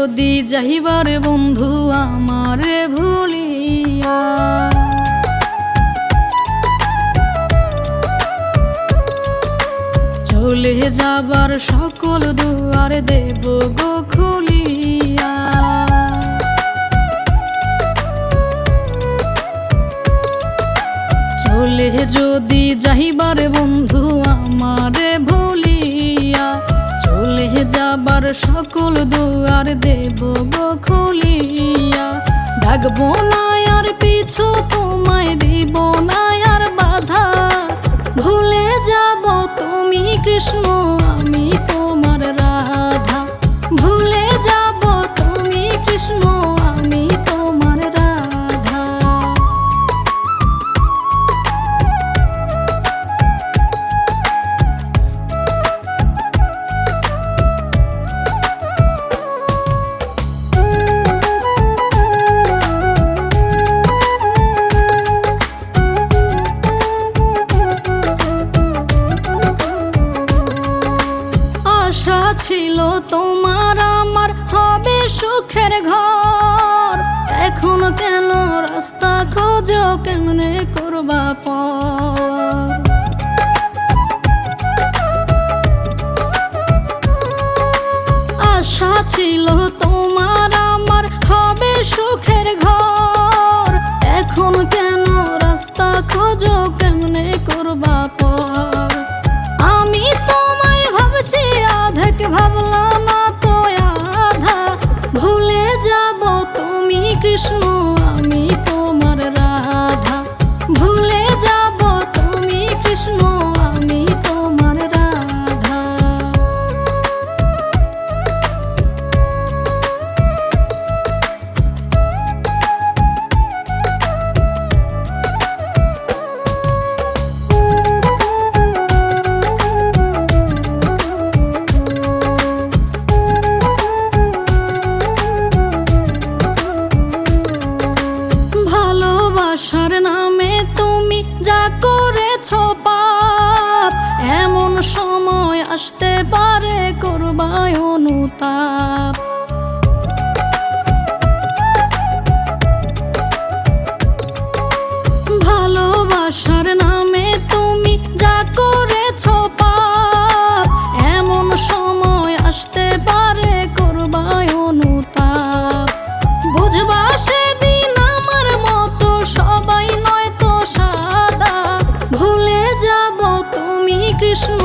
যদি যাইবার বন্ধু আমারে ভুলিয়া, চলে যাবার সকল দুয়ার দেব গো খুলিয়া। চলে যদি যাইবার বন্ধু আমারে ভুলিয়া, চলে যাবার সকল দুয়ার দেব গো খুলিয়া। ডাকবো না আর পিছু তোমায় দিব না আর বাধা, ভুলে যাব তুমি কৃষ্ণ আমি তোমার রাধা। ভুলে যাব তুমি কৃষ্ণ আমি তোমার রাধা। আশা ছিল তোমার আমার হবে সুখের ঘর, এখন কেন রাস্তা খোঁজো কেমনে করবা পর। আশা ছিল তোমার আমার হবে সুখের ঘর, এখন কেন রাস্তা খোঁজো কেমনে করবা পর। আমি তোমায় ভাবছি আধেক ভাবলাম না তো আধা, ভুলে যাব তুমি কৃষ্ণ আমি তোমার রাধা। ভুলে যাব তুমি কৃষ্ণ আমি তোমার রাধা। ভালোবাসার নামে তুমি যা করেছ পাপ, এমন সময় আসতে পারে করবায় অনুতাপ। ভালোবাসার নামে তুমি যা করেছ পাপ, এমন সময় আসতে পারে করবায় অনুতাপ। বুঝবা সেদিন আমার মতো সবাই নয় তো সাদা, ভুলে যাব তুমি কৃষ্ণ